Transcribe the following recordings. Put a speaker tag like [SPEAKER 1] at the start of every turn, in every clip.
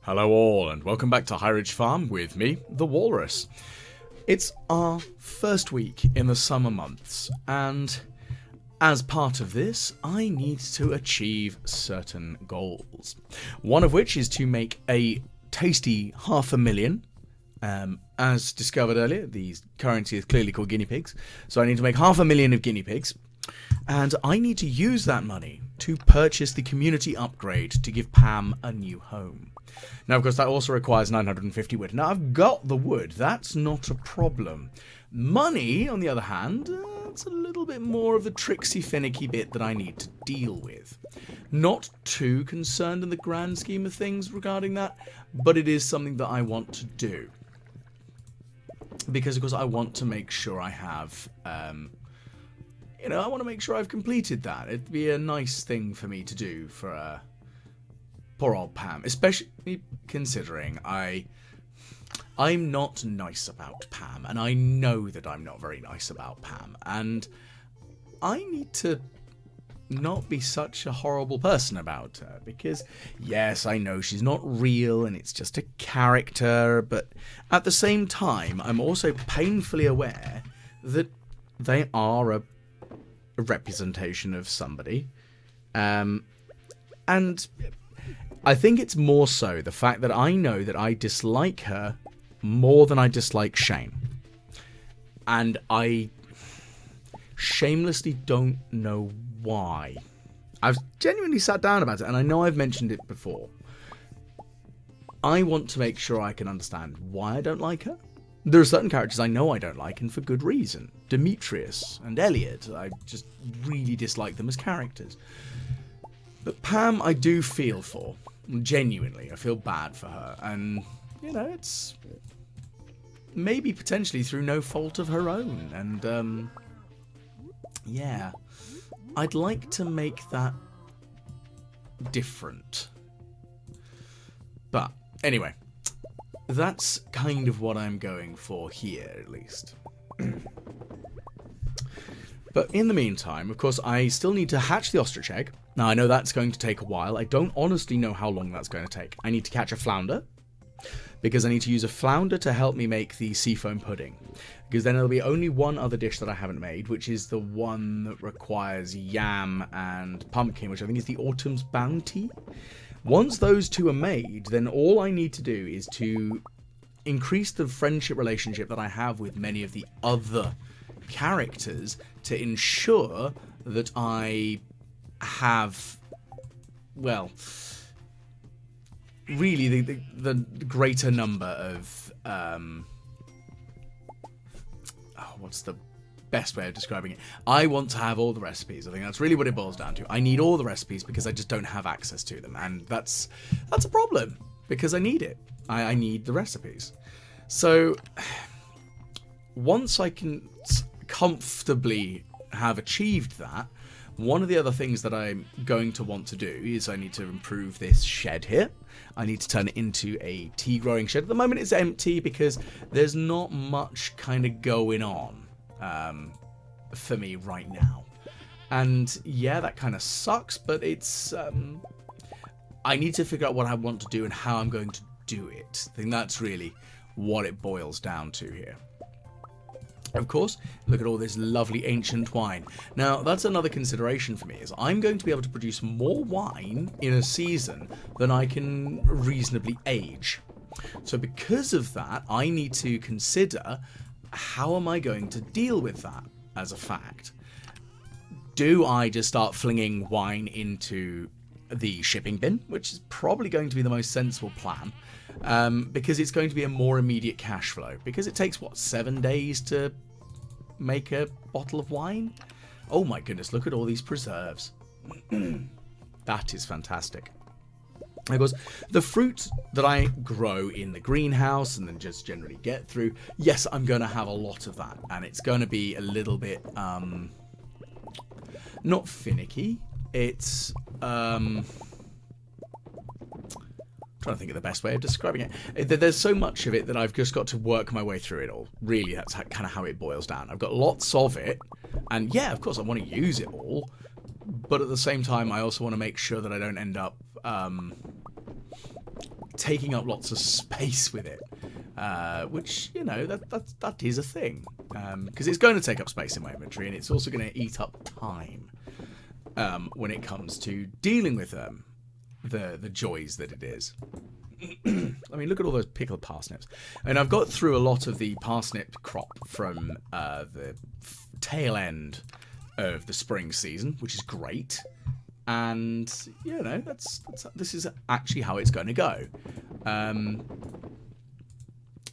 [SPEAKER 1] Hello all, and welcome back to High Ridge Farm with me, the Walrus. It's our first week in the summer months, and as part of this, I need to achieve certain goals. One of which is to make a tasty 500,000. As discovered earlier, the currency is clearly called guinea pigs, so I need to make 500,000 of guinea pigs. And I need to use that money to purchase the community upgrade to give Pam a new home. Now, of course, that also requires 950 wood. Now, I've got the wood. That's not a problem. Money, on the other hand, it's a little bit more of the tricksy, finicky bit that I need to deal with. Not too concerned in the grand scheme of things regarding that, but it is something that I want to do. Because, of course, I want to make sure I have... I want to make sure I've completed that. It'd be a nice thing for me to do for poor old Pam, especially considering I'm not nice about Pam, and I know that I'm not very nice about Pam, and I need to not be such a horrible person about her, because yes, I know she's not real and it's just a character, but at the same time, I'm also painfully aware that they are a representation of somebody, and I think it's more so the fact that I know that I dislike her more than I dislike Shane, and I shamelessly don't know why. I've genuinely sat down about it, and I know I've mentioned it before. I want to make sure I can understand why I don't like her. There are certain characters I know I don't like, and for good reason. Demetrius and Elliot, I just really dislike them as characters. But Pam, I do feel for. Genuinely, I feel bad for her. And, it's maybe potentially through no fault of her own. And, yeah. I'd like to make that different. But, anyway. That's kind of what I'm going for here, at least. But in the meantime, of course, I still need to hatch the ostrich egg. Now, I know that's going to take a while. I don't honestly know how long that's going to take. I need to catch a flounder, because I need to use a flounder to help me make the seafoam pudding. Because then there'll be only one other dish that I haven't made, which is the one that requires yam and pumpkin, which I think is the Autumn's Bounty. Once those two are made, then all I need to do is to increase the friendship relationship that I have with many of the other characters to ensure that I have, well, really the greater number of, what's the best way of describing it? I want to have all the recipes. I think that's really what it boils down to. I need all the recipes because I just don't have access to them, and that's a problem because I need it. I need the recipes. So once I can comfortably have achieved that, one of the other things that I'm going to want to do is I need to improve this shed here. I need to turn it into a tea growing shed. At the moment it's empty because there's not much kind of going on for me right now, and yeah, that kind of sucks, but it's I need to figure out what I want to do and how I'm going to do it. I think that's really what it boils down to here. Of course, look at all this lovely ancient wine. Now, that's another consideration for me, is I'm going to be able to produce more wine in a season than I can reasonably age. So because of that, I need to consider, how am I going to deal with that as a fact? Do I just start flinging wine into the shipping bin, which is probably going to be the most sensible plan, because it's going to be a more immediate cash flow, because it takes, 7 days to make a bottle of wine? Oh my goodness, look at all these preserves. That is fantastic. Of course, the fruit that I grow in the greenhouse and then just generally get through, yes, I'm going to have a lot of that, and it's going to be a little bit, not finicky, it's, trying to think of the best way of describing it. There's so much of it that I've just got to work my way through it all. Really, that's kind of how it boils down. I've got lots of it, and yeah, of course I want to use it all, but at the same time I also want to make sure that I don't end up taking up lots of space with it, which, you know, that is a thing, because it's going to take up space in my inventory, and it's also going to eat up time when it comes to dealing with the joys that it is. I mean, look at all those pickled parsnips. And I've got through a lot of the parsnip crop from the tail end of the spring season, which is great. And, you know, this is actually how it's going to go.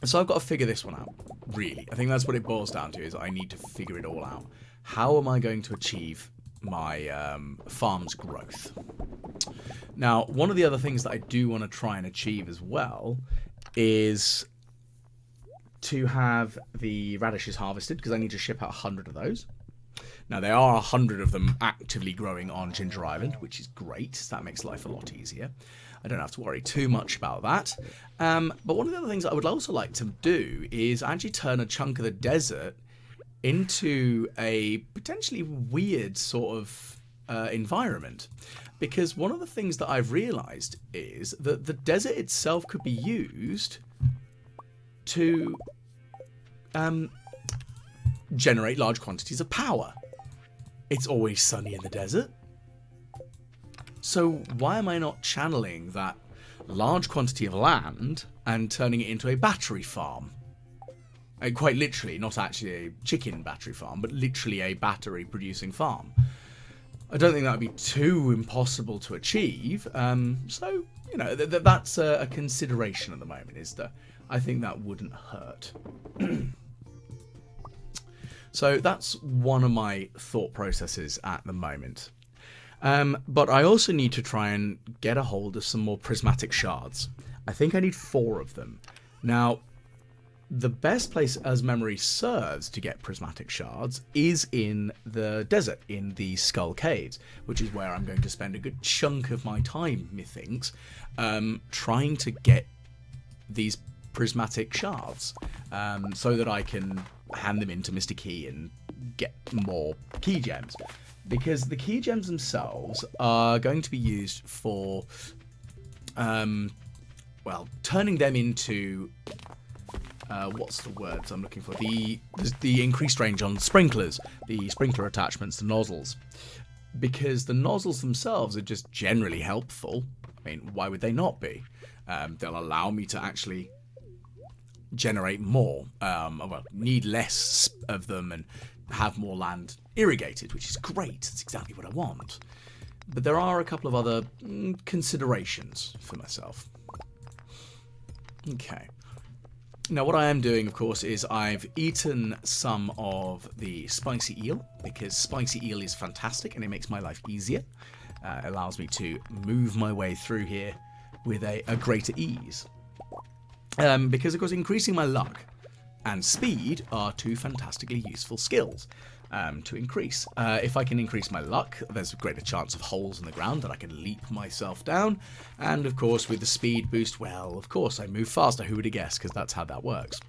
[SPEAKER 1] So I've got to figure this one out, really. I think that's what it boils down to, is I need to figure it all out. How am I going to achieve my farm's growth? Now, one of the other things that I do want to try and achieve as well is to have the radishes harvested, because I need to ship out 100 of those. Now, there are 100 of them actively growing on Ginger Island, which is great. That makes life a lot easier. I don't have to worry too much about that. But one of the other things I would also like to do is actually turn a chunk of the desert into a potentially weird sort of environment. Because one of the things that I've realised is that the desert itself could be used to generate large quantities of power. It's always sunny in the desert. So why am I not channeling that large quantity of land and turning it into a battery farm? And quite literally, not actually a chicken battery farm, but literally a battery producing farm. I don't think that would be too impossible to achieve. So, you know, that's a consideration at the moment, is that I think that wouldn't hurt. So that's one of my thought processes at the moment. But I also need to try and get a hold of some more prismatic shards. I think I need 4 of them. Now, the best place, as memory serves, to get prismatic shards is in the desert, in the Skull Caves, which is where I'm going to spend a good chunk of my time, methinks, trying to get these prismatic shards, so that I can hand them into Mr. Key and get more key gems. Because the key gems themselves are going to be used for, well, turning them into... what's the words I'm looking for? The increased range on sprinklers, the sprinkler attachments, the nozzles. Because the nozzles themselves are just generally helpful. I mean, why would they not be? They'll allow me to actually generate more, well, need less of them and have more land irrigated, which is great. That's exactly what I want. But there are a couple of other considerations for myself. Okay. Now, what I am doing, of course, is I've eaten some of the spicy eel, because spicy eel is fantastic and it makes my life easier. It allows me to move my way through here with a greater ease. Because, of course, increasing my luck and speed are 2 fantastically useful skills to increase. If I can increase my luck, there's a greater chance of holes in the ground that I can leap myself down. And, of course, with the speed boost, well, of course, I move faster. Who would have guessed? Because that's how that works.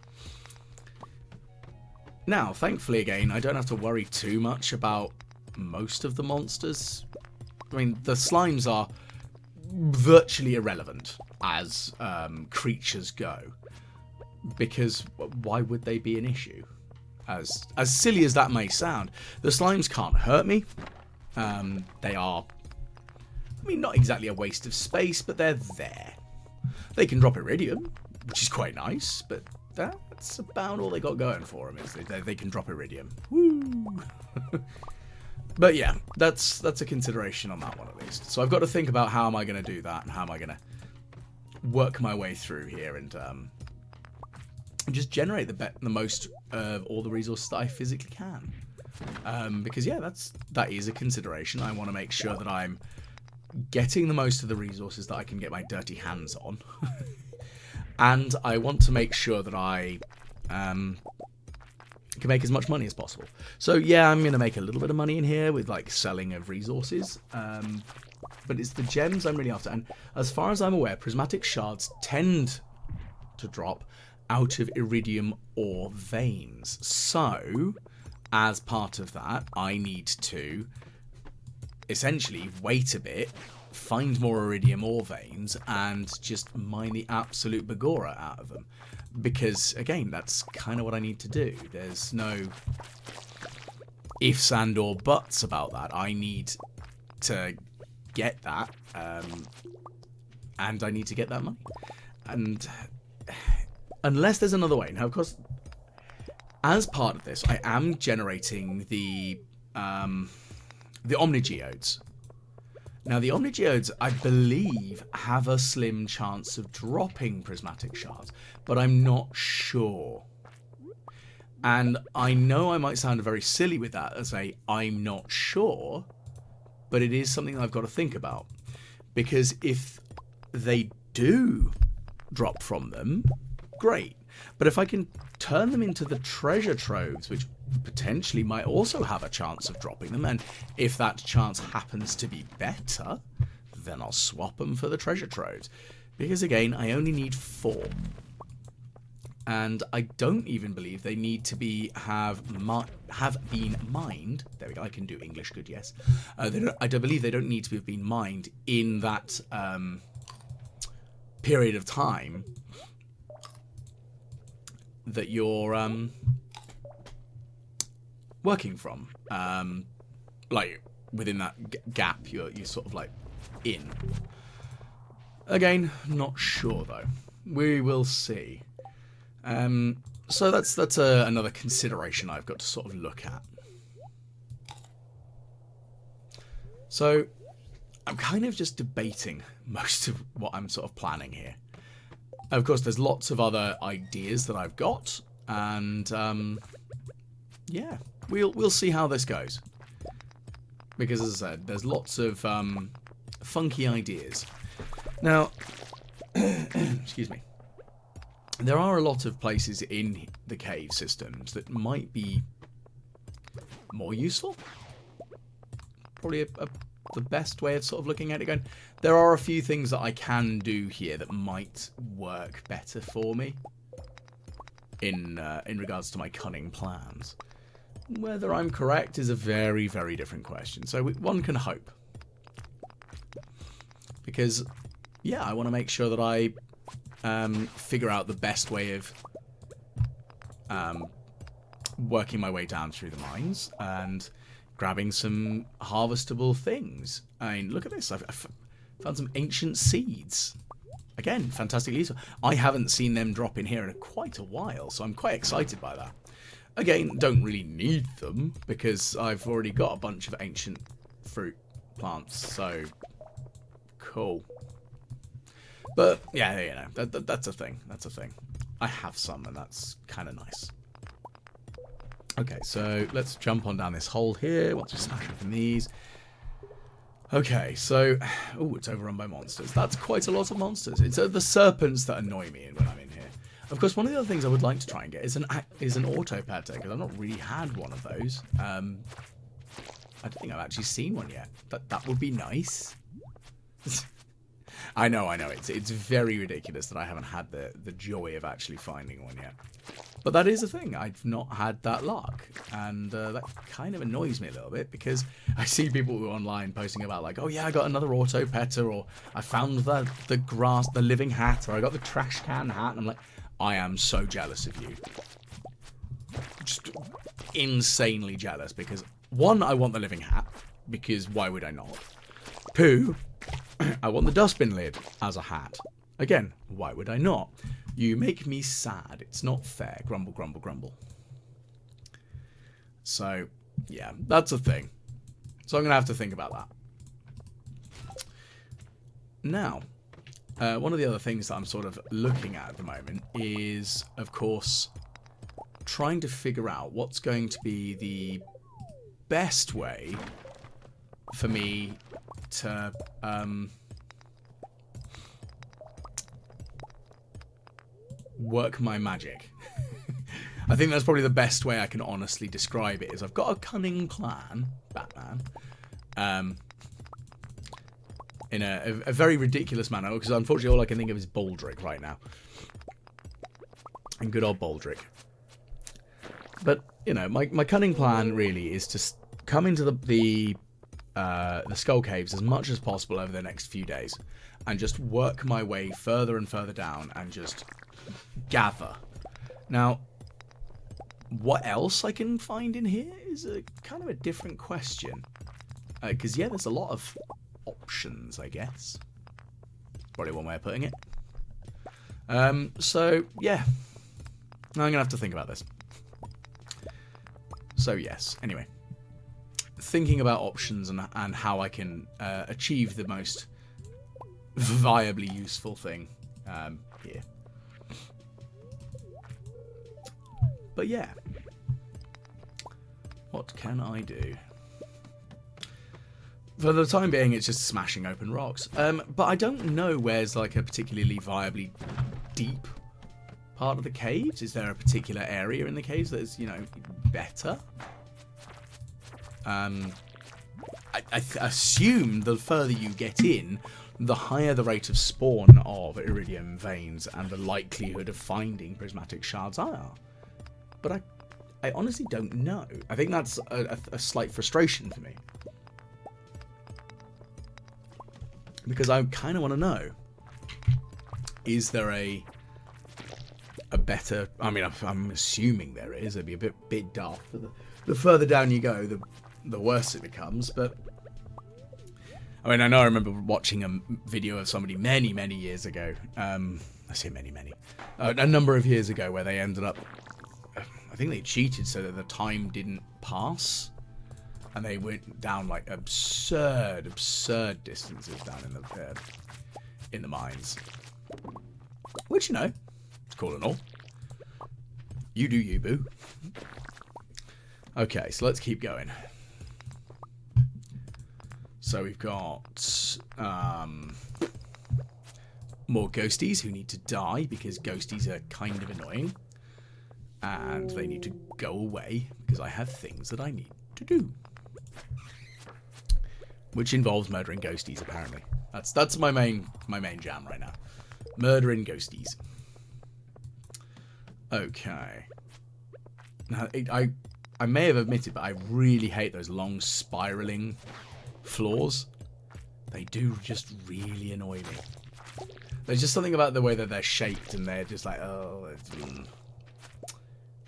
[SPEAKER 1] Now, thankfully, again, I don't have to worry too much about most of the monsters. I mean, the slimes are virtually irrelevant as creatures go, because why would they be an issue? As silly as that may sound, the slimes can't hurt me. They are, I mean, not exactly a waste of space, but they're there. They can drop iridium, which is quite nice, but that's about all they got going for them. Is they can drop iridium. Woo! But yeah, that's a consideration on that one at least. So I've got to think about how am I going to do that and how am I going to work my way through here and just generate the most of all the resources that I physically can. Because yeah, that is a consideration. I want to make sure that I'm getting the most of the resources that I can get my dirty hands on. And I want to make sure that I can make as much money as possible. So yeah, I'm going to make a little bit of money in here with like selling of resources. But it's the gems I'm really after. And as far as I'm aware, prismatic shards tend to drop out of iridium ore veins. So, as part of that, I need to essentially wait a bit find more iridium ore veins and just mine the absolute begorra out of them. Because, again, that's kind of what I need to do. There's no ifs and or buts about that. I need to get that, and I need to get that money. And unless there's another way. Now, of course, as part of this, I am generating the Omnigeodes. Now, the Omnigeodes, I believe, have a slim chance of dropping prismatic shards, but I'm not sure. And I know I might sound very silly with that and say, I'm not sure, but it is something I've got to think about. Because if they do drop from them, great. But if I can turn them into the treasure troves, which potentially might also have a chance of dropping them, and if that chance happens to be better, then I'll swap them for the treasure troves. Because again, I only need 4. And I don't even believe they need to be have been mined. There we go. I can do English good, yes. I don't believe they don't need to have been mined in that period of time that you're working from. Like within that gap, you're sort of like in. Again, not sure though. We will see. So that's another consideration I've got to sort of look at. So I'm kind of just debating most of what I'm sort of planning here. Of course, there's lots of other ideas that I've got, and yeah, we'll see how this goes. Because as I said, there's lots of funky ideas. Now, excuse me. There are a lot of places in the cave systems that might be more useful. Probably the best way of sort of looking at it going. There are a few things that I can do here that might work better for me in regards to my cunning plans. Whether I'm correct is a very, very different question. So one can hope. Because, yeah, I want to make sure that I figure out the best way of working my way down through the mines and grabbing some harvestable things. I mean, look at this. I've found some ancient seeds. Again, fantastically useful. I haven't seen them drop in here in quite a while, so I'm quite excited by that. Again, don't really need them because I've already got a bunch of ancient fruit plants, so cool. But, yeah, you know, that's a thing. That's a thing. I have some, and that's kind of nice. Okay, so let's jump on down this hole here once we smash open these. Okay, so... Oh, it's overrun by monsters. That's quite a lot of monsters. It's the serpents that annoy me when I'm in here. Of course, one of the other things I would like to try and get is an auto pet, because I've not really had one of those. I don't think I've actually seen one yet. That would be nice. I know. It's very ridiculous that I haven't had the joy of actually finding one yet. But that is a thing. I've not had that luck. And that kind of annoys me a little bit because I see people who are online posting about like, oh yeah, I got another auto petter, or I found the living hat, or I got the trash can hat. And I'm like, I am so jealous of you. Just insanely jealous because, one, I want the living hat because why would I not? 2, I want the dustbin lid as a hat. Again, why would I not? You make me sad. It's not fair. Grumble, grumble, grumble. So, yeah, that's a thing. So I'm going to have to think about that. Now, one of the other things that I'm sort of looking at the moment is, of course, trying to figure out what's going to be the best way for me to work my magic. I think that's probably the best way I can honestly describe it, is I've got a cunning plan, Batman, in a very ridiculous manner, because unfortunately all I can think of is Baldric right now. And good old Baldric. But, you know, my cunning plan really is to come into the the Skull Caves as much as possible over the next few days, and just work my way further and further down and just gather. Now, what else I can find in here is a kind of a different question. Because, yeah, there's a lot of options, I guess. Probably one way of putting it. So, yeah. I'm going to have to think about this. So, yes. Anyway. Thinking about options and how I can achieve the most viably useful thing here. But yeah, what can I do? For the time being, it's just smashing open rocks. But I don't know where's like a particularly viably deep part of the caves. Is there a particular area in the caves that's, you know, better? I assume the further you get in, the higher the rate of spawn of iridium veins and the likelihood of finding prismatic shards are. But I honestly don't know. I think that's a slight frustration for me. Because I kind of want to know, is there a better... I mean, I'm assuming there is. It'd be a bit daft. The further down you go, the worse it becomes. But I mean, I remember watching a video of somebody many, many years ago. I say many, a number of years ago, where they ended up... I think they cheated so that the time didn't pass, and they went down like absurd distances down in the mines. Which, you know, it's cool and all. You do you, boo. Okay, so let's keep going. So we've got more ghosties who need to die because ghosties are kind of annoying. And they need to go away because I have things that I need to do. Which involves murdering ghosties, apparently. That's my main jam right now. Murdering ghosties. Okay. Now, I may have admitted, but I really hate those long spiraling floors. They do just really annoy me. There's just something about the way that they're shaped, and they're just like, oh,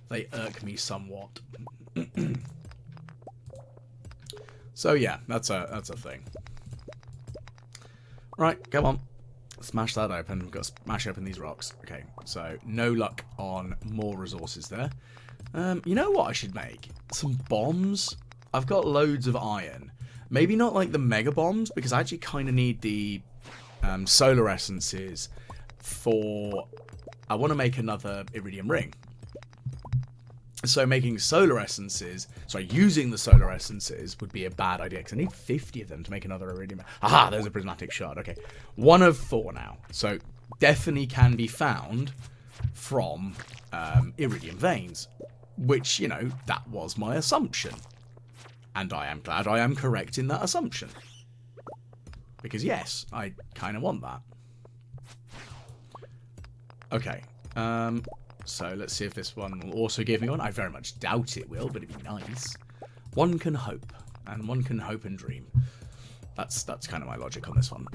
[SPEAKER 1] they irk me somewhat. So yeah, that's a thing. Right, come on. Smash that open. We've got to smash open these rocks. Okay, so no luck on more resources there. You know what I should make? Some bombs. I've got loads of iron. Maybe not like the mega bombs, because I actually kind of need the solar essences for... I want to make another iridium ring. So making solar essences, using the solar essences would be a bad idea, because I need 50 of them to make another iridium. Aha, there's a prismatic shard. Okay, 1 of 4 now. So definitely can be found from iridium veins, which, you know, that was my assumption. And I am glad I am correct in that assumption. Because yes, I kind of want that. Okay, so let's see if this one will also give me one. I very much doubt it will, but it'd be nice. One can hope, and one can hope and dream. That's kind of my logic on this one.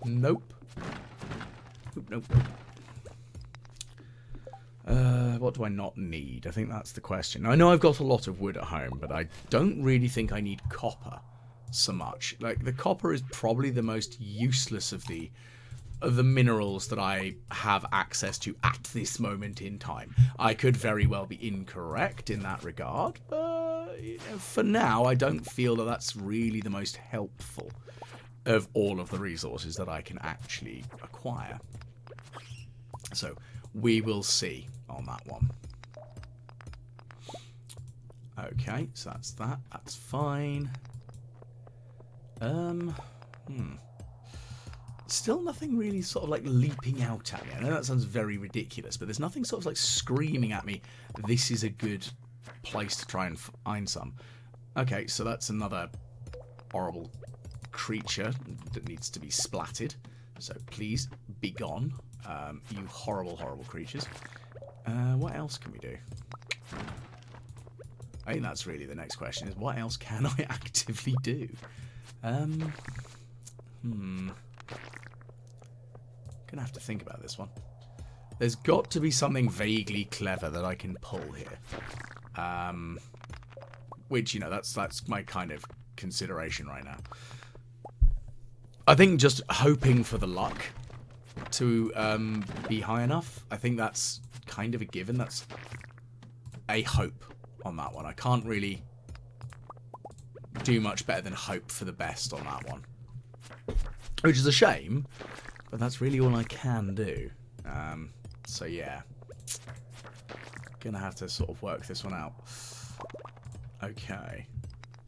[SPEAKER 1] Nope. Nope. What do I not need? I think that's the question. I know I've got a lot of wood at home, but I don't really think I need copper so much. Like, the copper is probably the most useless of the minerals that I have access to at this moment in time. I could very well be incorrect in that regard, but you know, for now, I don't feel that that's really the most helpful of all of the resources that I can actually acquire. So, we will see on that one. Okay, so that's that. That's fine. Still nothing really sort of like leaping out at me. I know that sounds very ridiculous, but there's nothing sort of like screaming at me, this is a good place to try and find some. Okay, so that's another horrible creature that needs to be splatted. So please, be gone, you horrible, horrible creatures. What else can we do? I think that's really the next question, is what else can I actively do? Gonna have to think about this one. There's got to be something vaguely clever that I can pull here. Which, you know, that's my kind of consideration right now. I think just hoping for the luck to be high enough. I think that's kind of a given. That's a hope on that one. I can't really do much better than hope for the best on that one. Which is a shame, but that's really all I can do. So yeah. Gonna have to sort of work this one out. Okay.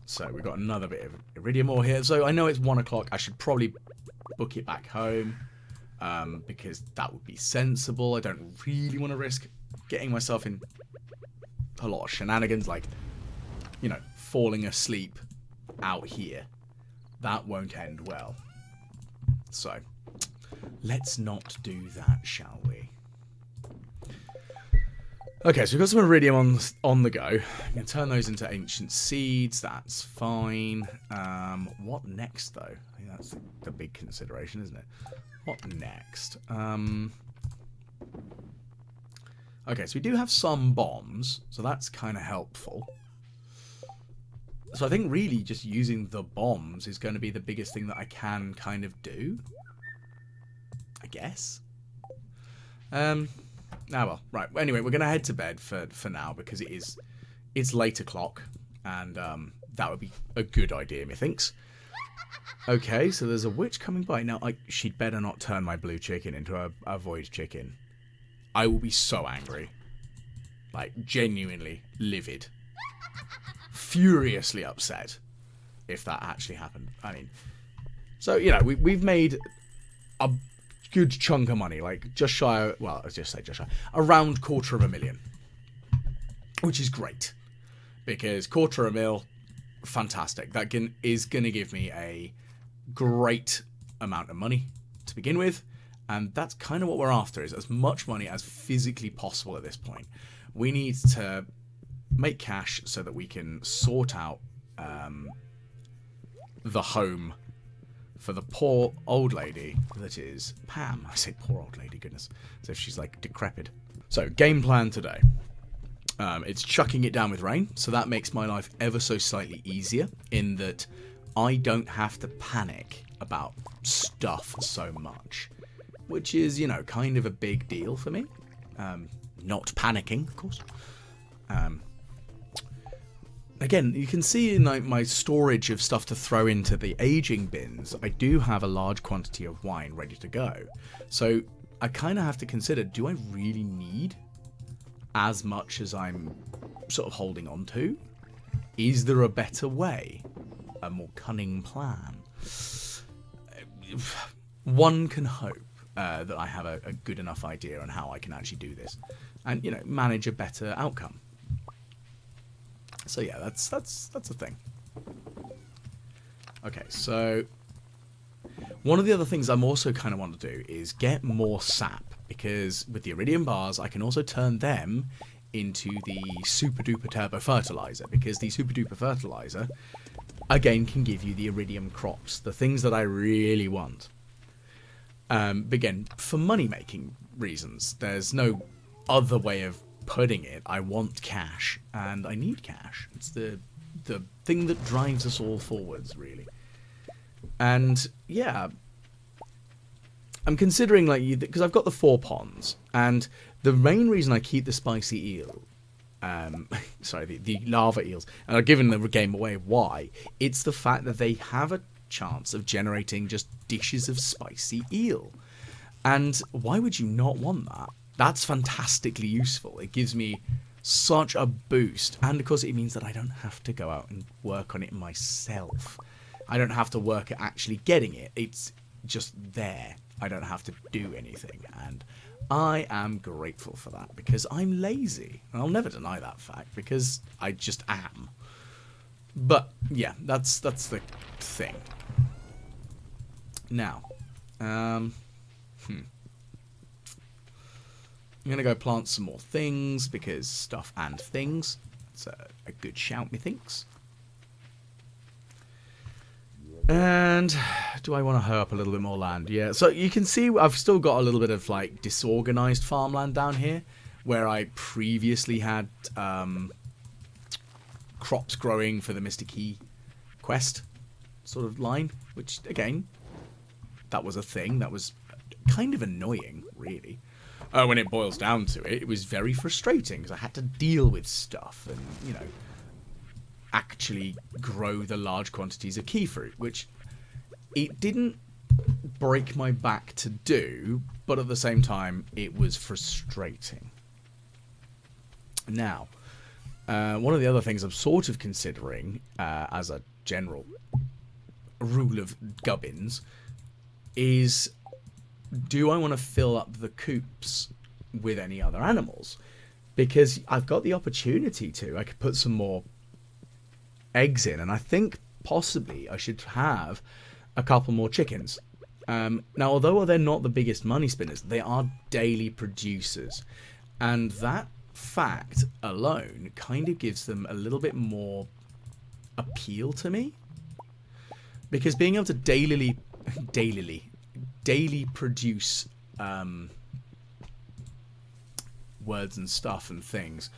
[SPEAKER 1] So we've got another bit of iridium ore here. So I know it's 1 o'clock. I should probably book it back home. Because that would be sensible. I don't really want to risk getting myself in a lot of shenanigans, like, you know, falling asleep out here. That won't end well. So, let's not do that, shall we? Okay, so we've got some iridium on the go. I'm going to turn those into ancient seeds. That's fine. What next, though? I think that's the big consideration, isn't it? What next? Okay, so we do have some bombs, so that's kind of helpful. So I think really just using the bombs is going to be the biggest thing that I can kind of do. I guess. Well, right. Anyway, we're going to head to bed for now because it's late o'clock, and that would be a good idea, methinks. Okay, so there's a witch coming by. Now, she'd better not turn my blue chicken into a void chicken. I will be so angry. Like, genuinely livid. Furiously upset if that actually happened. I mean, so, you know, we've made a good chunk of money. Like, just shy, well, let's just say just shy. Around $250,000. Which is great. Because $250,000, fantastic. That is going to give me a great amount of money to begin with, and that's kind of what we're after, is as much money as physically possible at this point. We need to make cash so that we can sort out the home for the poor old lady that is Pam. I say poor old lady, goodness, as if she's like decrepit. So, game plan today. It's chucking it down with rain, so that makes my life ever so slightly easier in that I don't have to panic about stuff so much, which is, you know, kind of a big deal for me. Not panicking, of course. Again, you can see in like my storage of stuff to throw into the aging bins, I do have a large quantity of wine ready to go. So I kind of have to consider, do I really need as much as I'm sort of holding on to? Is there a better way? A more cunning plan? One can hope that I have a good enough idea on how I can actually do this and, you know, manage a better outcome. So yeah, that's a thing. Okay, so one of the other things I'm also kind of want to do is get more sap, because with the iridium bars I can also turn them into the super duper turbo fertilizer, because the super duper fertilizer again can give you the iridium crops, the things that I really want. Again, for money making reasons, there's no other way of putting it. I want cash, and I need cash. It's the thing that drives us all forwards, really. And yeah, I'm considering, like, because I've got the 4 ponds, and the main reason I keep the spicy eel, sorry, the lava eels, and I've given the game away why, it's the fact that they have a chance of generating just dishes of spicy eel. And why would you not want that? That's fantastically useful. It gives me such a boost, and of course it means that I don't have to go out and work on it myself. I don't have to work at actually getting it. It's just there. I don't have to do anything, and I am grateful for that, because I'm lazy. I'll never deny that fact, because I just am. But yeah, that's the thing. Now, I'm gonna go plant some more things, because stuff and things. It's a good shout, methinks. And do I want to hoe up a little bit more land? Yeah, so you can see I've still got a little bit of like disorganized farmland down here where I previously had crops growing for the Mr. Key quest sort of line, which again, that was a thing that was kind of annoying, really. When it boils down to it, it was very frustrating because I had to deal with stuff and, you know, actually grow the large quantities of key fruit, which it didn't break my back to do, but at the same time, it was frustrating. Now, one of the other things I'm sort of considering as a general rule of gubbins is, do I want to fill up the coops with any other animals? Because I've got the opportunity to. I could put some more eggs in, and I think possibly I should have a couple more chickens. Now, although they're not the biggest money spinners, they are daily producers, and that fact alone kind of gives them a little bit more appeal to me, because being able to daily produce words and stuff and things.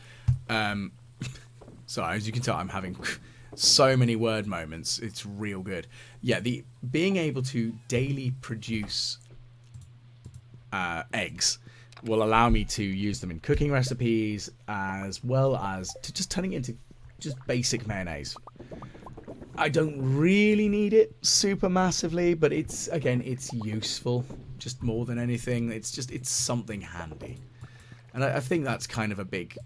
[SPEAKER 1] So as you can tell, I'm having so many word moments. It's real good. Yeah, the being able to daily produce eggs will allow me to use them in cooking recipes, as well as to just turning it into just basic mayonnaise. I don't really need it super massively, but it's, again, it's useful just more than anything. It's something handy. And I think that's kind of a big,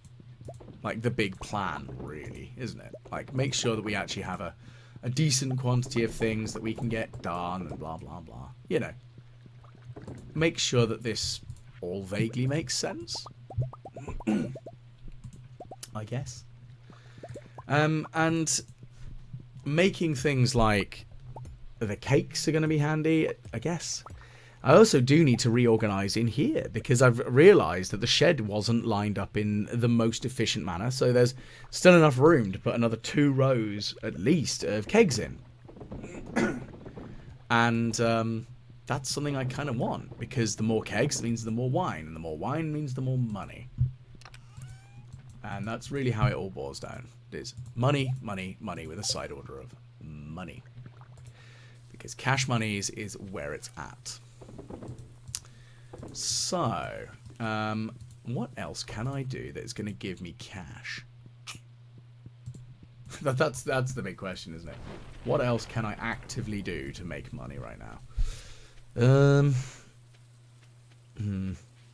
[SPEAKER 1] like the big plan, really, isn't it? Like, make sure that we actually have a decent quantity of things that we can get done and blah, blah, blah. You know, make sure that this all vaguely makes sense, I guess. And making things like the cakes are going to be handy, I guess. I also do need to reorganize in here because I've realized that the shed wasn't lined up in the most efficient manner. So there's still enough room to put another 2 rows at least of kegs in. And that's something I kind of want, because the more kegs means the more wine, and the more wine means the more money. And that's really how it all boils down. It is money, money, money with a side order of money. Because cash monies is where it's at. So, what else can I do that's going to give me cash? That's the big question, isn't it? What else can I actively do to make money right now?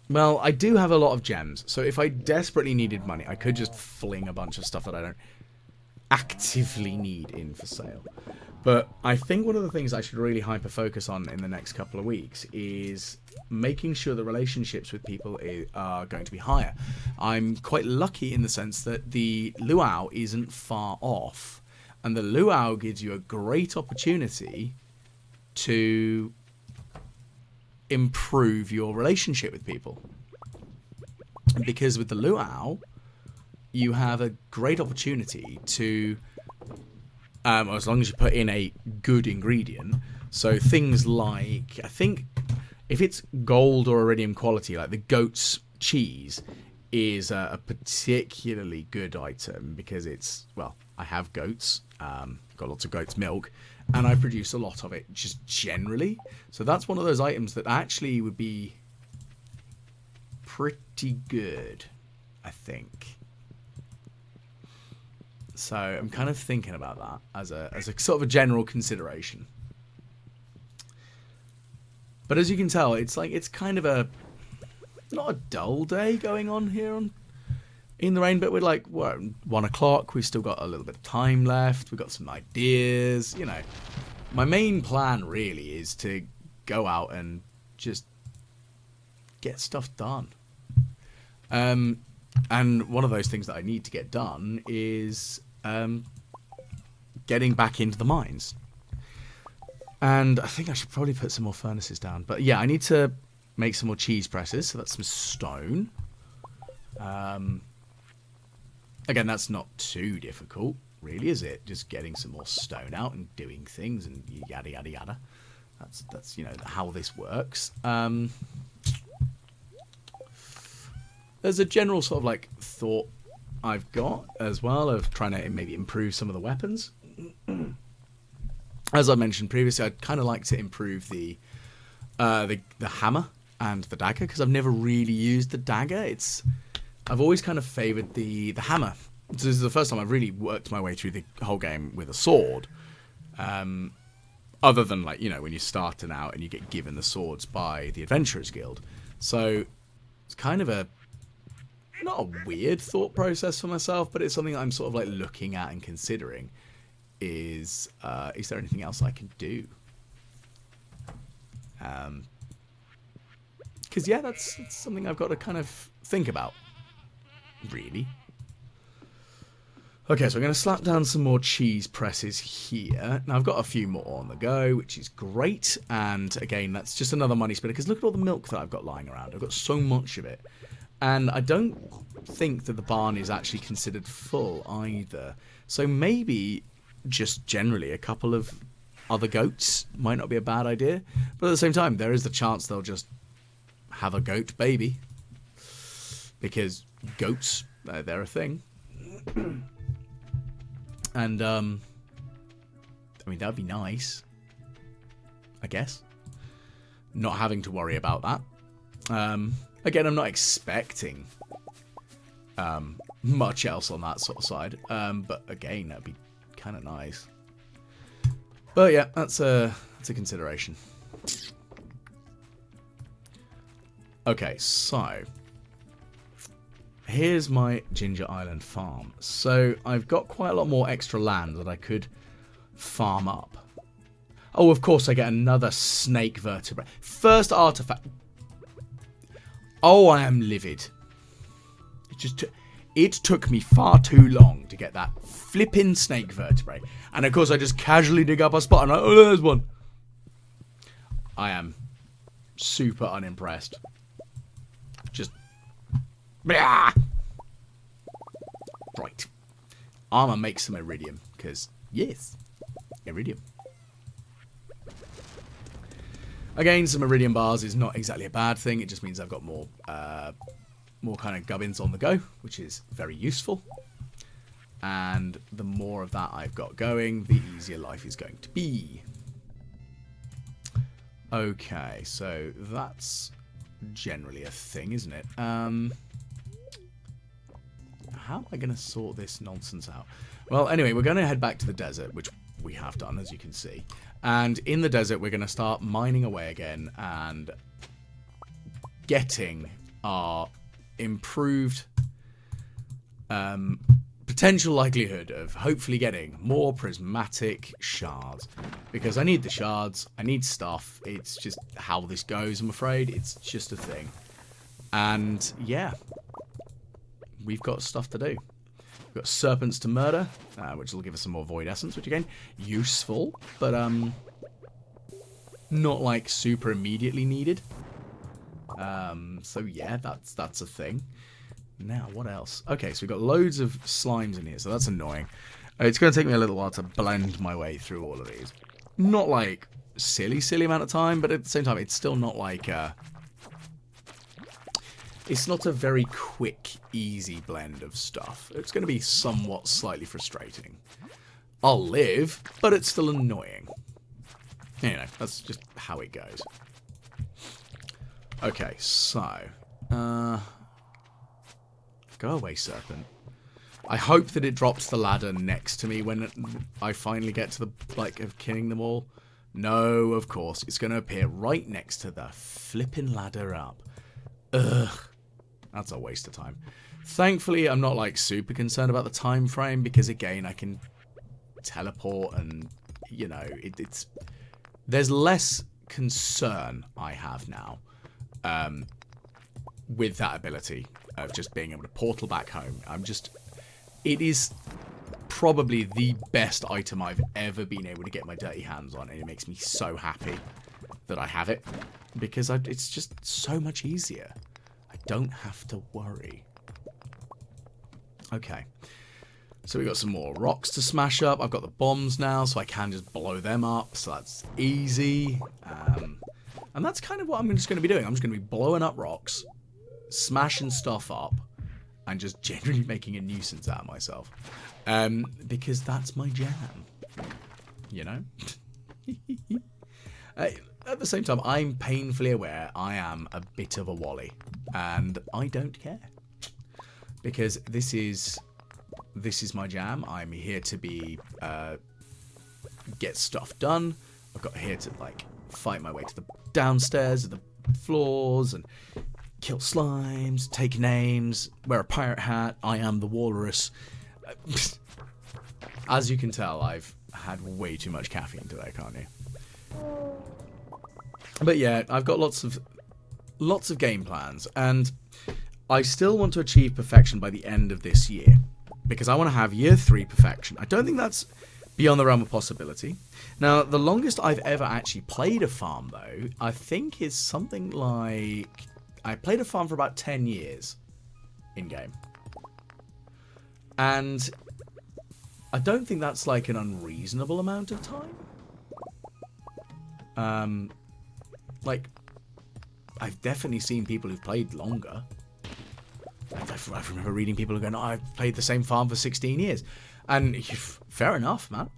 [SPEAKER 1] Well, I do have a lot of gems, so if I desperately needed money, I could just fling a bunch of stuff that I don't actively need in for sale. But I think one of the things I should really hyper-focus on in the next couple of weeks is making sure the relationships with people are going to be higher. I'm quite lucky in the sense that the luau isn't far off, and the luau gives you a great opportunity to improve your relationship with people. Because with the luau, you have a great opportunity to, as long as you put in a good ingredient, so things like, I think if it's gold or iridium quality, like the goat's cheese is a particularly good item, because it's, well, I have goats, got lots of goat's milk, and I produce a lot of it just generally. So that's one of those items that actually would be pretty good, I think. So I'm kind of thinking about that as a sort of a general consideration. But as you can tell, it's like, it's kind of a, not a dull day going on here in the rain, but we're like, what, 1 o'clock, we've still got a little bit of time left, we've got some ideas, you know. My main plan really is to go out and just get stuff done. And one of those things that I need to get done is getting back into the mines. And I think I should probably put some more furnaces down. But yeah, I need to make some more cheese presses, so that's some stone. Again, that's not too difficult, really, is it? Just getting some more stone out and doing things and yada yada yada. That's you know how this works. There's a general sort of like thought I've got as well of trying to maybe improve some of the weapons. As I mentioned previously, I'd kind of like to improve the hammer and the dagger, because I've never really used the dagger. I've always kind of favoured the hammer. So this is the first time I've really worked my way through the whole game with a sword. Other than, like, you know, when you're starting out and you get given the swords by the Adventurers Guild. So it's kind of not a weird thought process for myself, but it's something that I'm sort of like looking at and considering. Is there anything else I can do? Because yeah, that's something I've got to kind of think about, really. Okay, so I'm going to slap down some more cheese presses here. Now, I've got a few more on the go, which is great. And again, that's just another money spinner, because look at all the milk that I've got lying around. I've got so much of it. And I don't think that the barn is actually considered full either. So maybe just generally a couple of other goats might not be a bad idea. But at the same time, there is the chance they'll just have a goat baby. Because goats, they're a thing. And, I mean, that would be nice, I guess. Not having to worry about that. Again, I'm not expecting much else on that sort of side. But again, that'd be kind of nice. But yeah, that's a consideration. Okay, so here's my Ginger Island farm. So I've got quite a lot more extra land that I could farm up. Oh, of course I get another snake vertebrae. First artifact. Oh, I am livid. It took me far too long to get that flipping snake vertebrae. And of course I just casually dig up a spot and oh, there's one. I am super unimpressed. Just... Blah! Right. I'm gonna make some iridium, because, yes, iridium. Again, some iridium bars is not exactly a bad thing. It just means I've got more kind of gubbins on the go, which is very useful. And the more of that I've got going, the easier life is going to be. Okay, so that's generally a thing, isn't it? How am I going to sort this nonsense out? Well, anyway, we're going to head back to the desert, which we have done, as you can see. And in the desert, we're going to start mining away again and getting our improved potential likelihood of hopefully getting more prismatic shards. Because I need the shards, I need stuff. It's just how this goes, I'm afraid. It's just a thing. And yeah, we've got stuff to do. We've got serpents to murder, which will give us some more void essence, which again, useful, but not like super immediately needed. So yeah, that's a thing. Now, what else? Okay, so we've got loads of slimes in here, so that's annoying. It's going to take me a little while to blend my way through all of these. Not like silly amount of time, but at the same time, it's still not like it's not a very quick, easy blend of stuff. It's going to be somewhat slightly frustrating. I'll live, but it's still annoying. You know, that's just how it goes. Okay, so go away, serpent. I hope that it drops the ladder next to me when I finally get to the, like, of killing them all. No, of course. It's going to appear right next to the flipping ladder up. Ugh. That's a waste of time. Thankfully, I'm not, like, super concerned about the time frame because, again, I can teleport and, you know, it's... There's less concern I have now with that ability of just being able to portal back home. It is probably the best item I've ever been able to get my dirty hands on, and it makes me so happy that I have it, because it's just so much easier. I don't have to worry. Okay. So we got some more rocks to smash up. I've got the bombs now, so I can just blow them up. So that's easy. And that's kind of what I'm just going to be doing. I'm just going to be blowing up rocks, smashing stuff up, and just generally making a nuisance out of myself. Because that's my jam. You know? At the same time, I'm painfully aware I am a bit of a wally. And I don't care. Because this is my jam. I'm here to be get stuff done. I've got here to like fight my way to the downstairs of the floors and kill slimes, take names, wear a pirate hat. I am the Walrus. As you can tell, I've had way too much caffeine today, can't you? But yeah, I've got lots of game plans, and I still want to achieve perfection by the end of this year. Because I want to have year 3 perfection. I don't think that's beyond the realm of possibility. Now, the longest I've ever actually played a farm, though, I think is something like... I played a farm for about 10 years in-game. And I don't think that's like an unreasonable amount of time. Like, I've definitely seen people who've played longer. I remember reading people who go, "No, I've played the same farm for 16 years." And fair enough, man.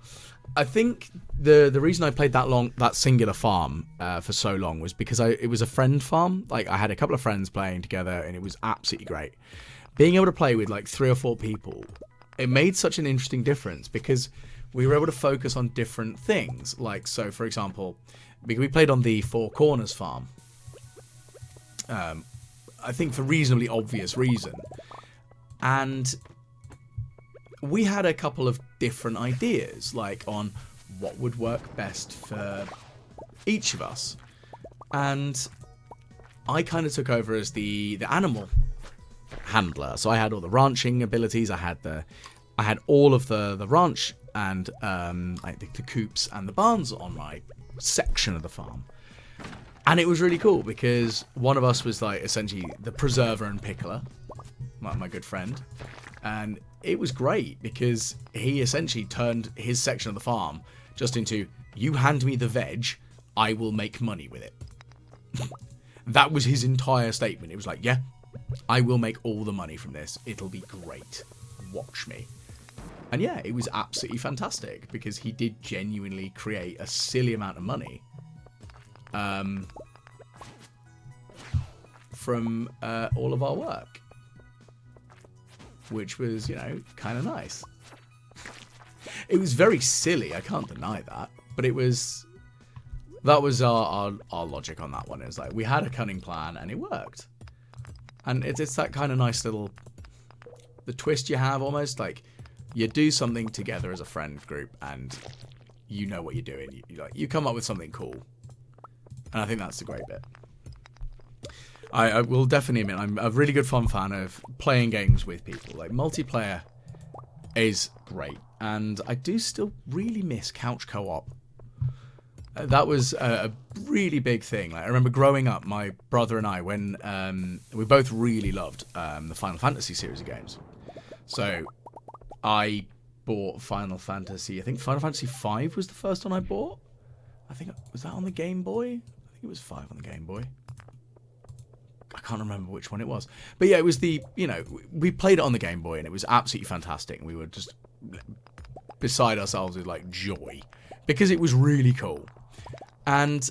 [SPEAKER 1] I think the reason I played that singular farm for so long was because it was a friend farm. Like, I had a couple of friends playing together, and it was absolutely great. Being able to play with like 3 or 4 people, it made such an interesting difference because we were able to focus on different things. Like, so for example, we played on the Four Corners farm. I think for reasonably obvious reason. And we had a couple of different ideas, like on what would work best for each of us. And I kind of took over as the animal handler. So I had all the ranching abilities. I had all of the ranch and like the coops and the barns on my section of the farm. And it was really cool because one of us was like essentially the preserver and pickler, my good friend. And it was great because he essentially turned his section of the farm just into, you hand me the veg, I will make money with it. That was his entire statement. It was like, yeah, I will make all the money from this. It'll be great. Watch me. And yeah, it was absolutely fantastic because he did genuinely create a silly amount of money. From all of our work, which was, you know, kind of nice. It was very silly, I can't deny that, but that was our logic on that one. It was like we had a cunning plan and it worked, and it's that kind of nice little the twist you have, almost like you do something together as a friend group and you know what you're doing. You come up with something cool. And I think that's the great bit. I will definitely admit, I'm a really good fun fan of playing games with people. Like, multiplayer is great. And I do still really miss couch co-op. That was a really big thing. Like, I remember growing up, my brother and I, when we both really loved the Final Fantasy series of games. So I bought Final Fantasy. I think Final Fantasy V was the first one I bought. I think, was that on the Game Boy? I think it was 5 on the Game Boy. I can't remember which one it was. But yeah, it was we played it on the Game Boy and it was absolutely fantastic. We were just beside ourselves with like joy because it was really cool. And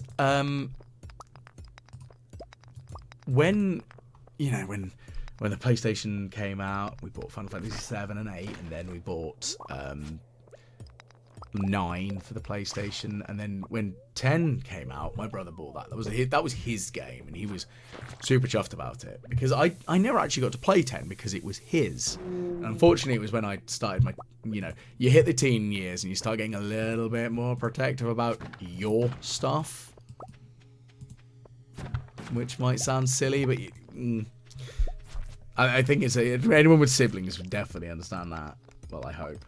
[SPEAKER 1] when the PlayStation came out, we bought Final Fantasy 7 and 8, and then we bought 9 for the PlayStation, and then when 10 came out, my brother bought that. That was his game, and he was super chuffed about it because I never actually got to play 10 because it was his. And unfortunately, it was when I started my, you hit the teen years and you start getting a little bit more protective about your stuff, which might sound silly, but I think anyone with siblings would definitely understand that. Well, I hope.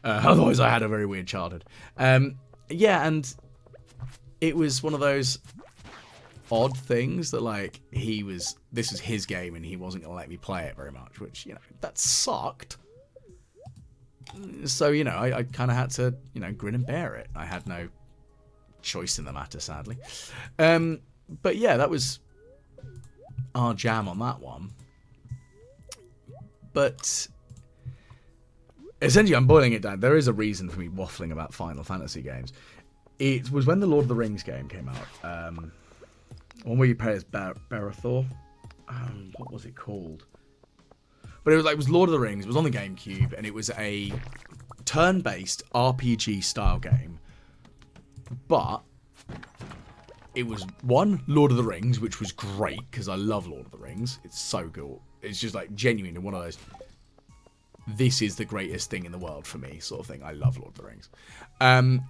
[SPEAKER 1] Otherwise, I had a very weird childhood. Yeah, and it was one of those. odd things that like this was his game and he wasn't going to let me play it very much, which, you know, that sucked. So, you know, I kind of had to, you know, grin and bear it. I had no choice in the matter, sadly. But yeah, that was our jam on that one. But essentially, I'm boiling it down. There is a reason for me waffling about Final Fantasy games. It was when the Lord of the Rings game came out. One where you play as Barathor. What was it called? But it was Lord of the Rings. It was on the GameCube, and it was a turn-based RPG style game. But it was Lord of the Rings, which was great because I love Lord of the Rings. It's so cool. It's just like genuinely one of those. This is the greatest thing in the world for me, sort of thing. I love Lord of the Rings, and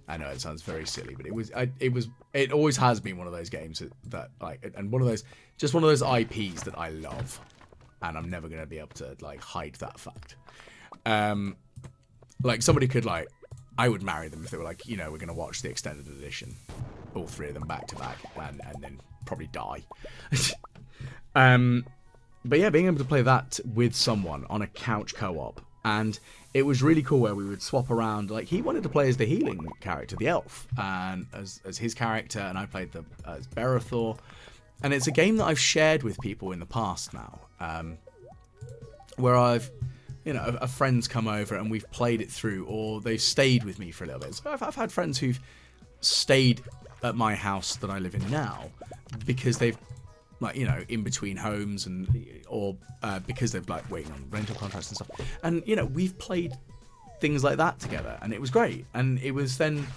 [SPEAKER 1] I know it sounds very silly, but it always has been one of those games that like, and one of those IPs that I love, and I'm never gonna be able to like hide that fact. Like somebody could like. I would marry them if they were like, you know, we're going to watch the extended edition, all three of them back to back, and then probably die. But yeah, being able to play that with someone on a couch co-op, and it was really cool where we would swap around. Like he wanted to play as the healing character, the elf, and as his character, and I played as Barathor. And it's a game that I've shared with people in the past now, where I've. You know, a friend's come over and we've played it through, or they've stayed with me for a little bit. So I've had friends who've stayed at my house that I live in now because they've, like, you know, in between homes or because they've like waiting on rental contracts and stuff. And you know, we've played things like that together, and it was great. And it was then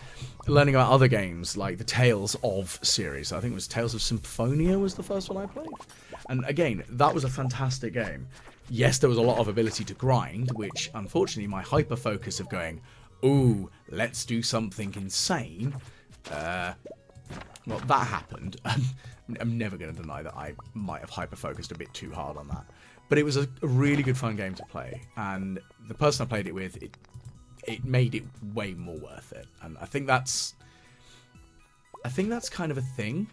[SPEAKER 1] learning about other games like the Tales of series. I think it was Tales of Symphonia was the first one I played. And again, that was a fantastic game. Yes, there was a lot of ability to grind, which unfortunately my hyper focus of going, ooh, let's do something insane. Well, that happened. I'm never going to deny that I might have hyper focused a bit too hard on that. But it was a really good fun game to play, and the person I played it with, it made it way more worth it. And I think that's kind of a thing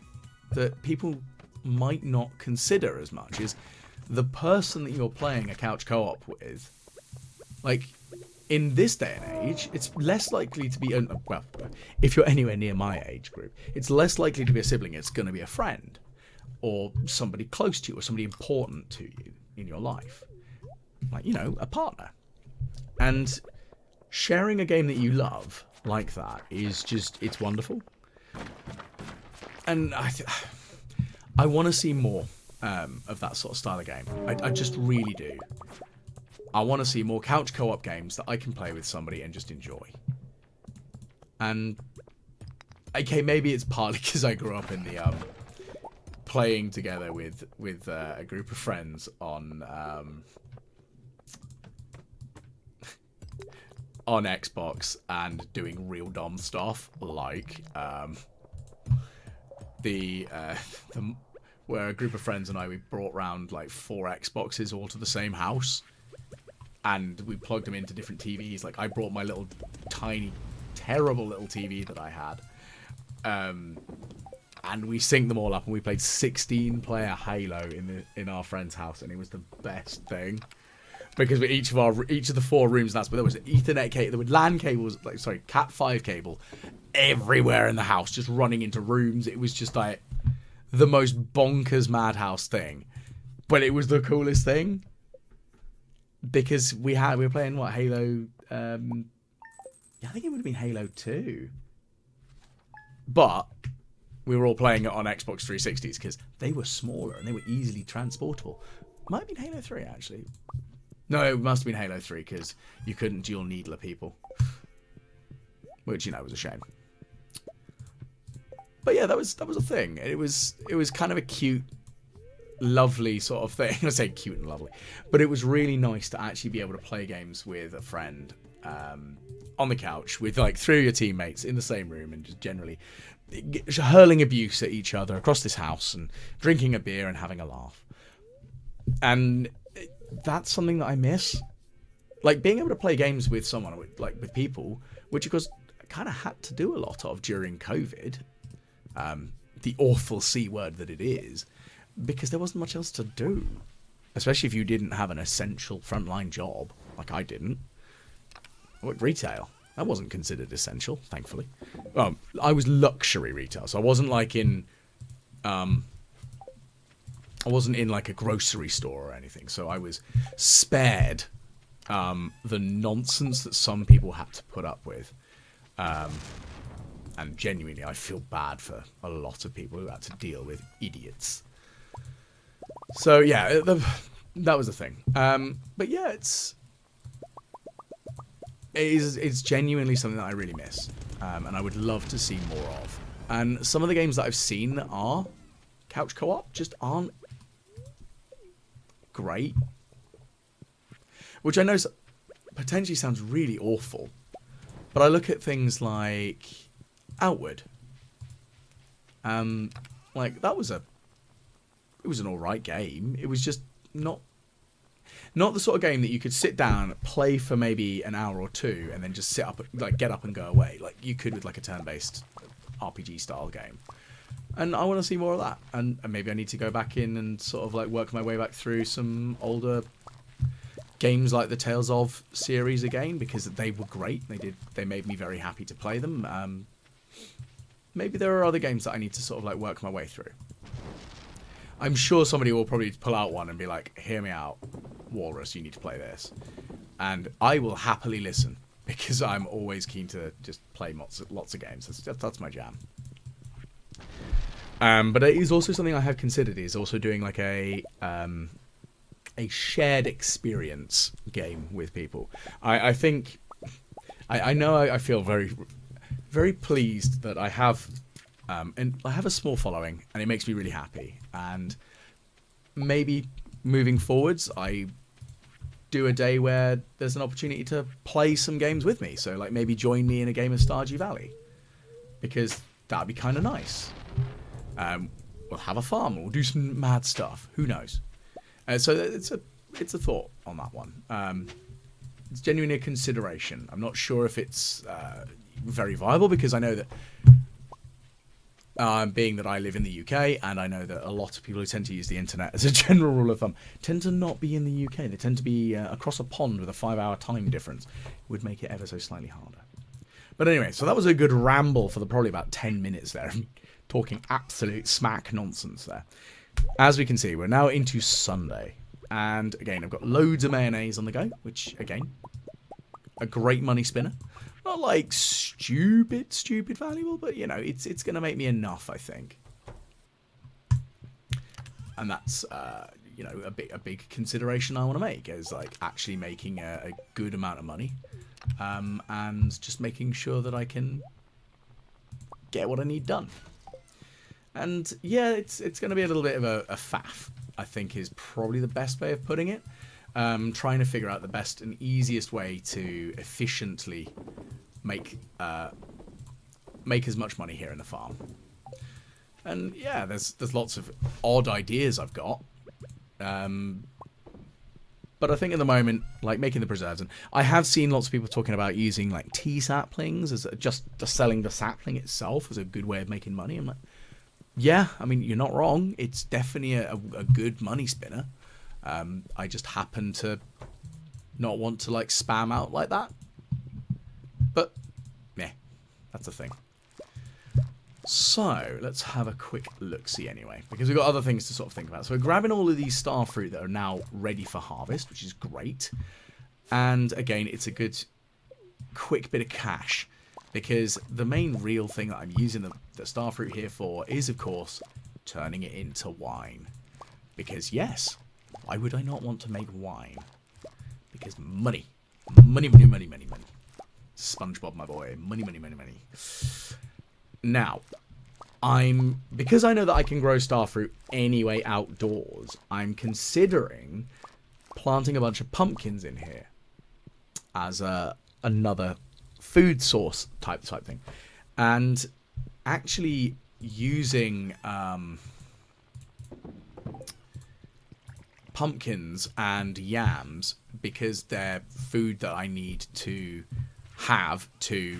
[SPEAKER 1] that people might not consider as much, is the person that you're playing a couch co-op with. Like, in this day and age, it's less likely to be, well, if you're anywhere near my age group, it's less likely to be a sibling. It's going to be a friend or somebody close to you or somebody important to you in your life. Like, you know, a partner. And sharing a game that you love like that is just, it's wonderful. And I want to see more of that sort of style of game. I just really do. I want to see more couch co-op games that I can play with somebody and just enjoy. And okay, maybe it's partly because I grew up in the playing together with a group of friends on Xbox and doing real dumb stuff like where a group of friends and we brought round like 4 Xboxes all to the same house, and we plugged them into different TVs. Like I brought my little tiny, terrible little TV that I had, and we synced them all up, and we played 16-player Halo in our friend's house, and it was the best thing. Because with each of the 4 rooms, but there was an Ethernet cable, there were LAN cables, Cat5 cable everywhere in the house, just running into rooms. It was just like the most bonkers madhouse thing, but it was the coolest thing because we were playing Halo. I think it would have been Halo 2, but we were all playing it on Xbox 360s because they were smaller and they were easily transportable. Might have been Halo 3 actually. No, it must have been Halo 3 because you couldn't dual needler people, which, you know, was a shame. But yeah, that was a thing. It was kind of a cute, lovely sort of thing. I say cute and lovely, but it was really nice to actually be able to play games with a friend on the couch with like 3 of your teammates in the same room and just generally hurling abuse at each other across this house and drinking a beer and having a laugh. And that's something that I miss. Like being able to play games with someone, with people, which of course I kind of had to do a lot of during COVID. the awful C word that it is, because there wasn't much else to do. Especially if you didn't have an essential frontline job, like I didn't. I worked retail. That wasn't considered essential, thankfully. I was luxury retail, so I wasn't like in... I wasn't in like a grocery store or anything, so I was spared the nonsense that some people had to put up with. And genuinely, I feel bad for a lot of people who had to deal with idiots. So yeah, that was the thing. But yeah, it's genuinely something that I really miss, and I would love to see more of. And some of the games that I've seen that are couch co-op just aren't great, which I know potentially sounds really awful. But I look at things like Outward. Like that was it was an alright game. It was just not the sort of game that you could sit down, play for maybe an hour or two, and then just sit up, like get up and go away, like you could with like a turn-based RPG style game. And I want to see more of that. And maybe I need to go back in and sort of like work my way back through some older games like the Tales of series again, because they were great. They made me very happy to play them. Maybe there are other games that I need to sort of like work my way through. I'm sure somebody will probably pull out one and be like, hear me out, Walrus, you need to play this. And I will happily listen, because I'm always keen to just play lots of games. That's my jam. But it is also something I have considered, is also doing like a shared experience game with people. I think... I know I feel very, very pleased that I have... and I have a small following, and it makes me really happy. And maybe moving forwards, I do a day where there's an opportunity to play some games with me. So, like, maybe join me in a game of Stardew Valley, because that'd be kind of nice. We'll have a farm. We'll do some mad stuff. Who knows? So it's a thought on that one. It's genuinely a consideration. I'm not sure if it's very viable, because I know that. Being that I live in the UK, and I know that a lot of people who tend to use the internet as a general rule of thumb tend to not be in the UK. They tend to be across a pond with a 5-hour time difference. It would make it ever so slightly harder. But anyway, so that was a good ramble for probably about 10 minutes there. Talking absolute smack nonsense there. As we can see, we're now into Sunday. And again, I've got loads of mayonnaise on the go, which, again, a great money spinner. Not like stupid valuable, but you know, it's going to make me enough, I think. And that's you know, a big consideration I want to make, is like actually making a good amount of money, and just making sure that I can get what I need done. And yeah, it's going to be a little bit of a faff, I think, is probably the best way of putting it. Trying to figure out the best and easiest way to efficiently make as much money here in the farm. And yeah, there's lots of odd ideas I've got. But I think at the moment, like making the preserves, and I have seen lots of people talking about using like tea saplings as just selling the sapling itself as a good way of making money. I'm like, yeah, I mean, you're not wrong. It's definitely a good money spinner. I just happen to not want to like spam out like that. But yeah, that's the thing. So let's have a quick look-see anyway, because we've got other things to sort of think about. So we're grabbing all of these star fruit that are now ready for harvest, which is great. And again, it's a good quick bit of cash, because the main real thing that I'm using the star fruit here for is, of course, turning it into wine. Because yes, why would I not want to make wine? Because money. Money, money, money, money, money. SpongeBob, my boy. Money, money, money, money. Now, because I know that I can grow starfruit anyway outdoors, I'm considering planting a bunch of pumpkins in here as another food source type thing. And actually using pumpkins and yams, because they're food that I need to have to,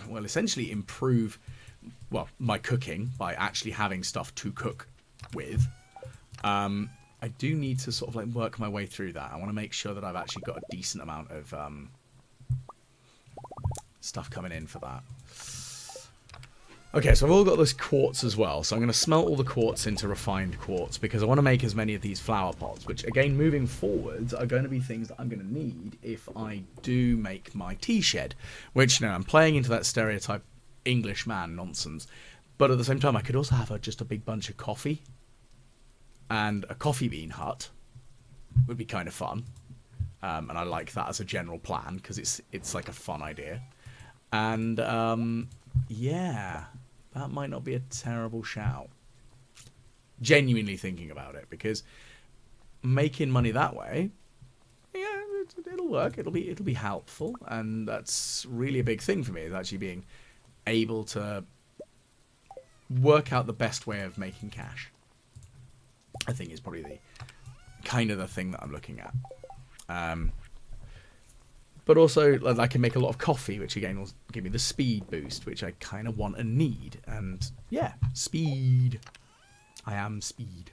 [SPEAKER 1] well, essentially improve well, my cooking by actually having stuff to cook with. I do need to sort of like work my way through that. I want to make sure that I've actually got a decent amount of stuff coming in for that. Okay, so I've all got this quartz as well, so I'm going to smelt all the quartz into refined quartz because I want to make as many of these flower pots, which again, moving forwards, are going to be things that I'm going to need if I do make my tea shed, which, you know, I'm playing into that stereotype English man nonsense, but at the same time, I could also have just a big bunch of coffee, and a coffee bean hut would be kind of fun, and I like that as a general plan because it's like a fun idea, and yeah, that might not be a terrible shout. Genuinely thinking about it, because making money that way, yeah, it'll work. It'll be helpful, and that's really a big thing for me, is actually being able to work out the best way of making cash. I think is probably the kind of the thing that I'm looking at. But also, I can make a lot of coffee, which again will give me the speed boost, which I kind of want and need. And yeah, speed. I am speed.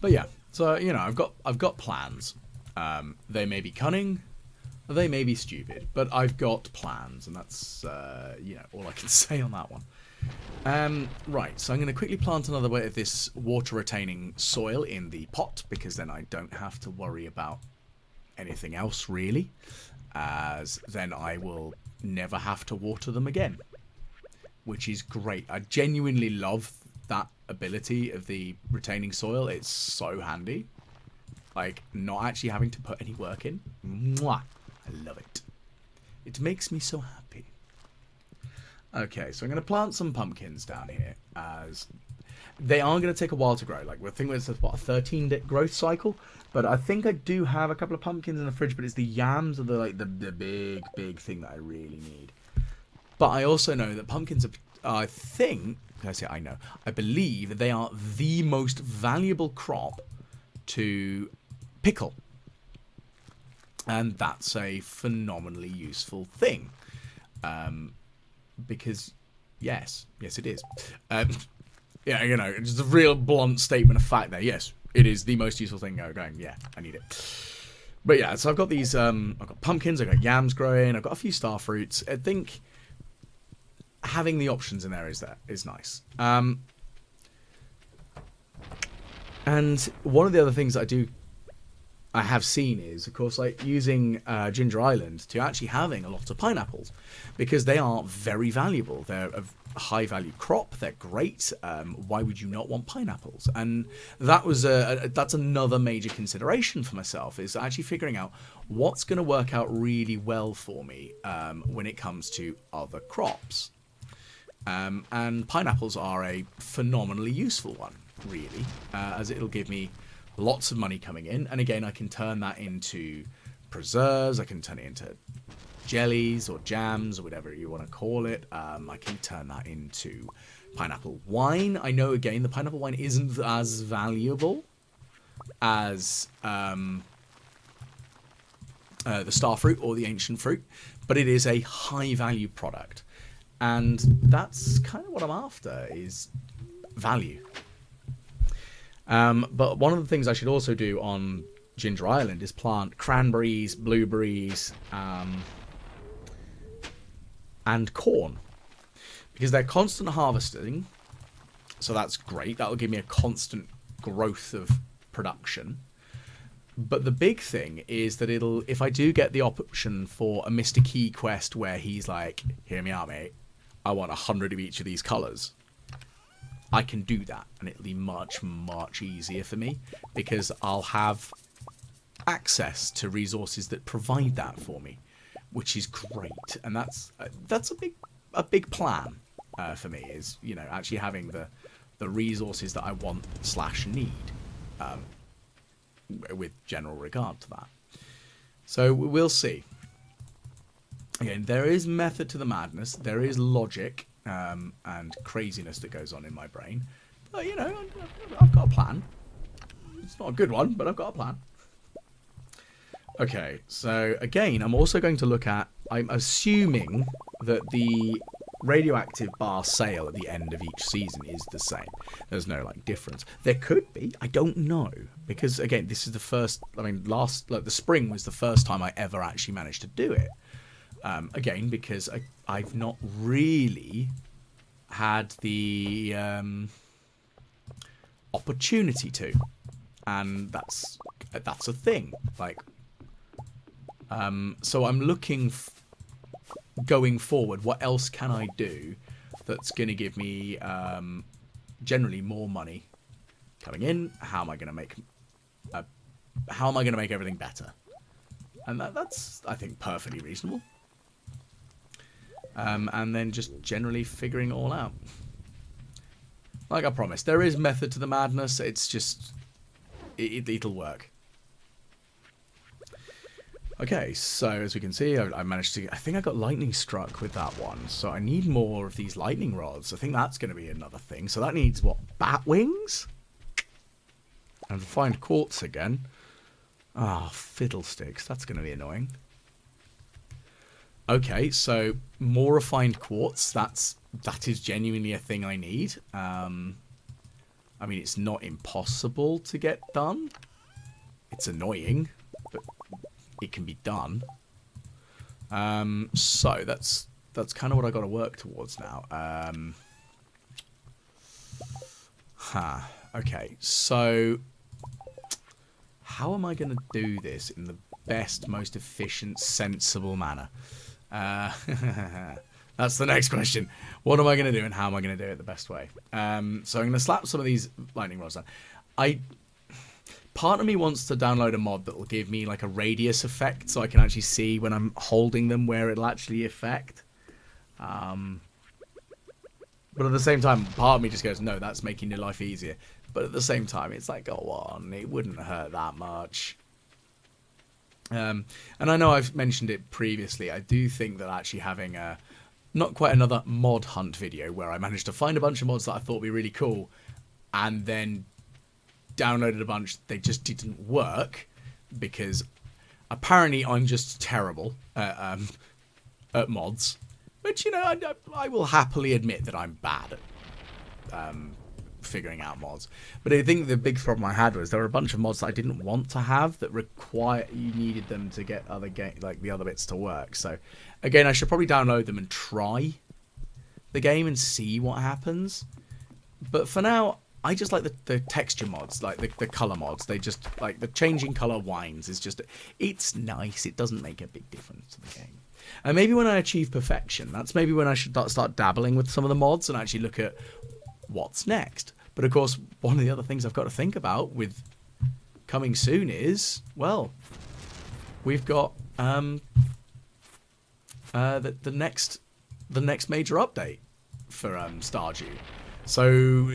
[SPEAKER 1] But yeah, so you know, I've got plans. They may be cunning, they may be stupid, but I've got plans, and that's you know, all I can say on that one. Right, so I'm going to quickly plant another bit of this water-retaining soil in the pot, because then I don't have to worry about anything else really, as then I will never have to water them again, which is great. I genuinely love that ability of the retaining soil. It's so handy, like not actually having to put any work in. Mwah! I love it. It makes me so happy. Okay, so I'm going to plant some pumpkins down here, as they are going to take a while to grow. Like, we're thinking it's what, a 13-day growth cycle, but I think I do have a couple of pumpkins in the fridge, but it's the yams are the big thing that I really need. But I also know that pumpkins are, I believe they are the most valuable crop to pickle. And that's a phenomenally useful thing. Because, yes it is. Yeah, you know, just a real blunt statement of fact there. Yes, it is the most useful thing going. Yeah, I need it. But yeah, so I've got these, I've got pumpkins, I've got yams growing, I've got a few star fruits. I think having the options in there is nice. And one of the other things that I have seen is, of course, like using Ginger Island to actually having a lot of pineapples, because they are very valuable. They're a high value crop. They're great. Why would you not want pineapples? And that was that's another major consideration for myself, is actually figuring out what's going to work out really well for me when it comes to other crops. And pineapples are a phenomenally useful one, really, as it'll give me lots of money coming in, and again I can turn that into preserves, I can turn it into jellies or jams or whatever you want to call it. I can turn that into pineapple wine. I know again the pineapple wine isn't as valuable as the star fruit or the ancient fruit, but it is a high value product, and that's kind of what I'm after, is value. But one of the things I should also do on Ginger Island is plant cranberries, blueberries, and corn, because they're constant harvesting, so that's great. That'll give me a constant growth of production. But the big thing is that if I do get the option for a Mr. Key quest where he's like, hear me out, mate, I want 100 of each of these colours, I can do that, and it'll be much easier for me, because I'll have access to resources that provide that for me, which is great. And that's a big plan for me, is, you know, actually having the resources that I want / need, with general regard to that. So we'll see. Again, there is method to the madness, there is logic and craziness that goes on in my brain, but you know, I've got a plan. It's not a good one, but I've got a plan. Okay, so again, I'm also going to look at, I'm assuming that the radioactive bar sale at the end of each season is the same. There's no like difference. There could be, I don't know, because again, this is the first. I mean, the spring was the first time I ever actually managed to do it. Again, because I've not really had the opportunity to, and that's a thing. Like, so I'm looking. Going forward, what else can I do that's going to give me generally more money coming in? How am I going to make everything better? And that's, I think, perfectly reasonable. And then just generally figuring it all out. Like I promised, there is method to the madness. It's just it'll work. Okay, so as we can see, I managed to... I think I got lightning struck with that one, so I need more of these lightning rods. I think that's going to be another thing. So that needs, what, bat wings? And find quartz again. Ah, fiddlesticks. That's going to be annoying. Okay, so more refined quartz. That is genuinely a thing I need. I mean, it's not impossible to get done. It's annoying, but... it can be done. So that's kind of what I got to work towards now. Okay, so how am I going to do this in the best, most efficient, sensible manner? That's the next question. What am I going to do and how am I going to do it the best way? So I'm going to slap some of these lightning rods down. Part of me wants to download a mod that will give me like a radius effect so I can actually see when I'm holding them where it'll actually affect. But at the same time, part of me just goes, no, that's making your life easier. But at the same time, it's like, go on, it wouldn't hurt that much. And I know I've mentioned it previously. I do think that actually having not quite another mod hunt video where I managed to find a bunch of mods that I thought would be really cool and then downloaded a bunch, they just didn't work because apparently I'm just terrible at mods, which, you know, I will happily admit that I'm bad at figuring out mods. But I think the big problem I had was there were a bunch of mods that I didn't want to have that you needed them to get the other bits to work. So again, I should probably download them and try the game and see what happens. But for now, I just like the texture mods, like the color mods. They just, like, the changing color wines is just, it's nice. It doesn't make a big difference to the game. And maybe when I achieve perfection, that's maybe when I should start dabbling with some of the mods and actually look at what's next. But of course, one of the other things I've got to think about with coming soon is, well, we've got the next major update for Stardew. So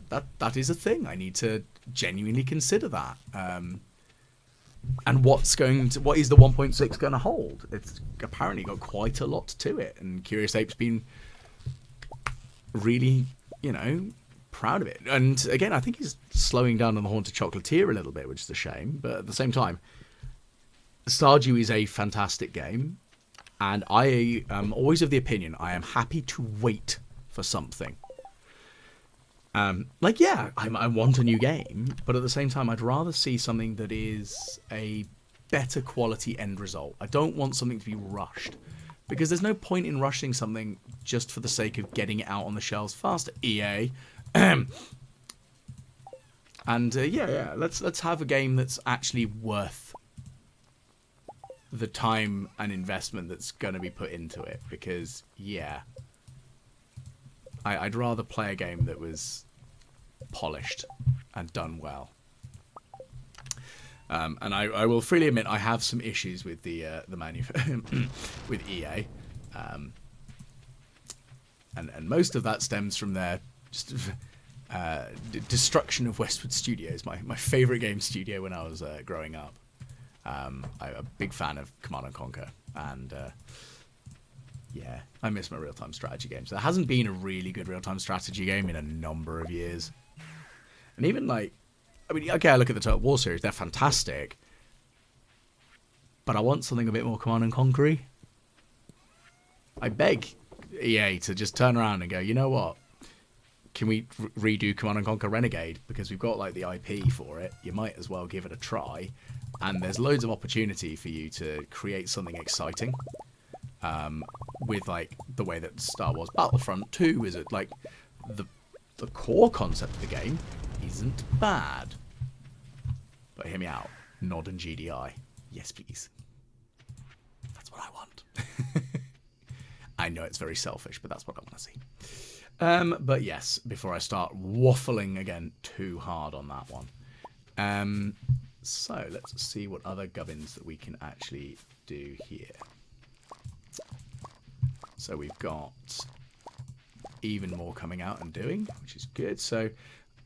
[SPEAKER 1] that is a thing. I need to genuinely consider that. And what is the 1.6 going to hold? It's apparently got quite a lot to it, and Curious Ape's been really, you know, proud of it. And again, I think he's slowing down on the Haunted Chocolatier a little bit, which is a shame. But at the same time, Stardew is a fantastic game, and I am always of the opinion I am happy to wait for something. I want a new game, but at the same time, I'd rather see something that is a better quality end result. I don't want something to be rushed, because there's no point in rushing something just for the sake of getting it out on the shelves faster. EA, and let's have a game that's actually worth the time and investment that's going to be put into it, because I'd rather play a game that was polished and done well. And I will freely admit I have some issues with the with EA, and most of that stems from their just destruction of Westwood Studios, my favourite game studio when I was growing up. I'm a big fan of Command and Conquer, and I miss my real-time strategy games. There hasn't been a really good real-time strategy game in a number of years. And even I look at the Total War series, they're fantastic. But I want something a bit more Command and Conquer-y. I beg EA to just turn around and go, you know what? Can we redo Command and Conquer Renegade? Because we've got like the IP for it. You might as well give it a try. And there's loads of opportunity for you to create something exciting. With like the way that Star Wars Battlefront 2 is it like the core concept of the game isn't bad. But hear me out. Nod and GDI. Yes, please. That's what I want. I know it's very selfish, but that's what I want to see. But yes, before I start waffling again too hard on that one. So let's see what other gubbins that we can actually do here. So we've got even more coming out and doing, which is good. So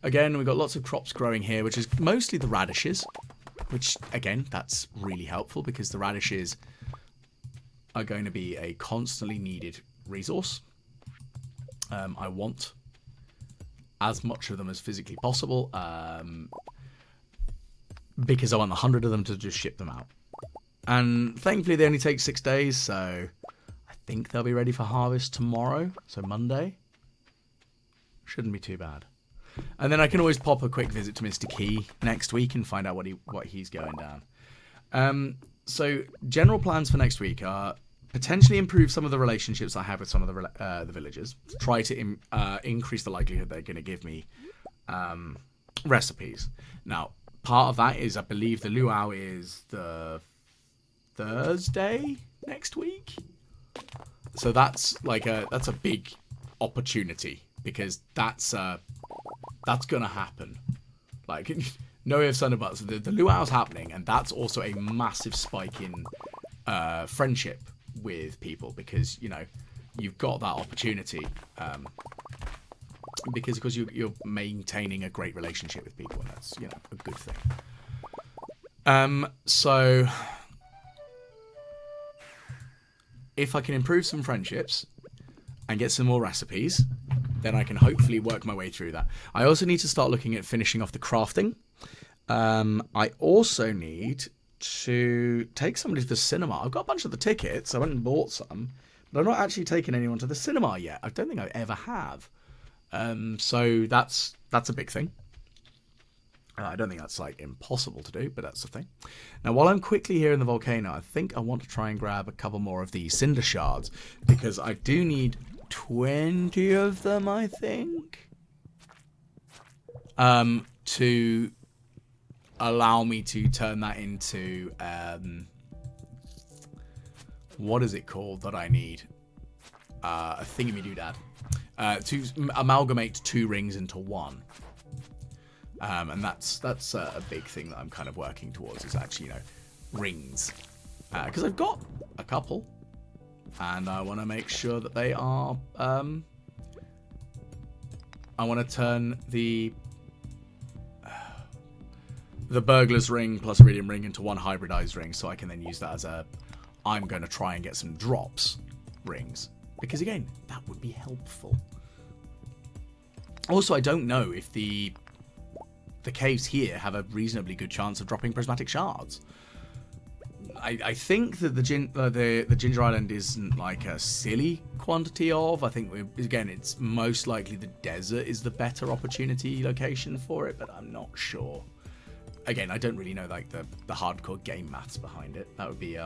[SPEAKER 1] again, we've got lots of crops growing here, which is mostly the radishes, which again, that's really helpful because the radishes are going to be a constantly needed resource. I want as much of them as physically possible because I want 100 of them to just ship them out. And thankfully they only take 6 days, so I think they'll be ready for harvest tomorrow, so Monday. Shouldn't be too bad. And then I can always pop a quick visit to Mr. Key next week and find out what he's going down. So general plans for next week are potentially improve some of the relationships I have with some of the villagers. Try to increase the likelihood they're going to give me recipes. Now, part of that is I believe the luau is the Thursday next week. So that's like that's a big opportunity because that's gonna happen. Like no ifs and buts. The luau's happening, and that's also a massive spike in friendship with people because you know you've got that opportunity because you're maintaining a great relationship with people, and that's you know a good thing. So if I can improve some friendships and get some more recipes, then I can hopefully work my way through that. I also need to start looking at finishing off the crafting. I also need to take somebody to the cinema. I've got a bunch of the tickets. I went and bought some, but I've not actually taken anyone to the cinema yet. I don't think I ever have. So that's a big thing. I don't think that's like impossible to do, but that's the thing. Now, while I'm quickly here in the volcano, I think I want to try and grab a couple more of these cinder shards because I do need 20 of them, I think, to allow me to turn that into what is it called that I need? A thingy-me-doodad. To amalgamate 2 rings into 1. And that's a big thing that I'm kind of working towards is actually, you know, rings. Because I've got a couple. And I want to make sure that they are... I want to turn the burglar's ring plus iridium ring into 1 hybridized ring so I can then use that as a... I'm going to try and get some drops rings. Because again, that would be helpful. Also, I don't know if the caves here have a reasonably good chance of dropping prismatic shards. I think that the Ginger Island isn't like a silly quantity of. I think, again, it's most likely the desert is the better opportunity location for it, but I'm not sure. Again, I don't really know like the hardcore game maths behind it. That would be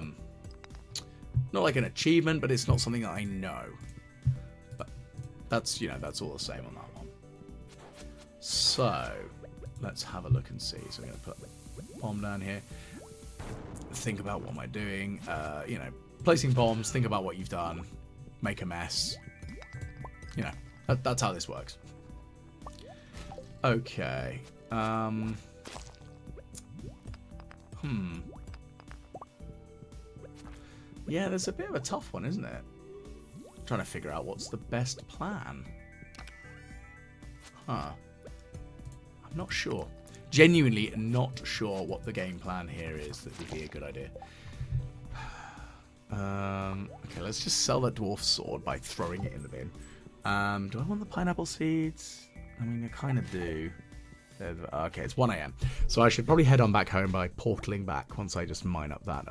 [SPEAKER 1] not like an achievement, but it's not something that I know. But that's, you know, that's all the same on that one. So let's have a look and see. So I'm going to put a bomb down here. Think about what am I doing. You know, placing bombs. Think about what you've done. Make a mess. You know, that's how this works. Okay. Yeah, there's a bit of a tough one, isn't it? I'm trying to figure out what's the best plan. Huh. I'm not sure. Genuinely not sure what the game plan here is that would be a good idea. Okay, let's just sell that dwarf sword by throwing it in the bin. Do I want the pineapple seeds? I mean, I kind of do. Okay, it's 1 AM. So I should probably head on back home by portaling back once I just mine up that...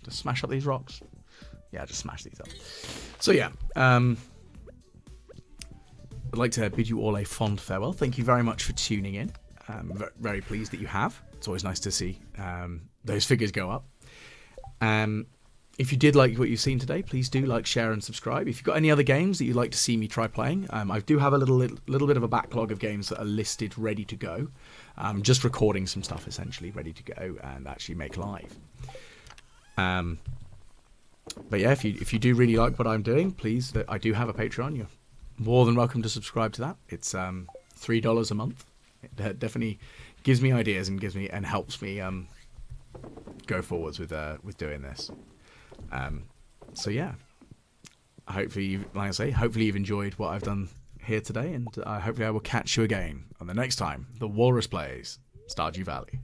[SPEAKER 1] just smash up these rocks. Yeah, just smash these up. So yeah, I'd like to bid you all a fond farewell. Thank you very much for tuning in. Very pleased that you have. It's always nice to see those figures go up. If you did like what you've seen today, please do like, share, and subscribe. If you've got any other games that you'd like to see me try playing, I do have a little bit of a backlog of games that are listed, ready to go. Just recording some stuff, essentially, ready to go and actually make live. But yeah, if you do really like what I'm doing, please, I do have a Patreon. You're more than welcome to subscribe to that. It's $3 a month. It definitely gives me ideas and helps me go forwards with doing this. So yeah, hopefully, like I say, hopefully you've enjoyed what I've done here today, and hopefully I will catch you again on the next time the Walrus plays Stardew Valley.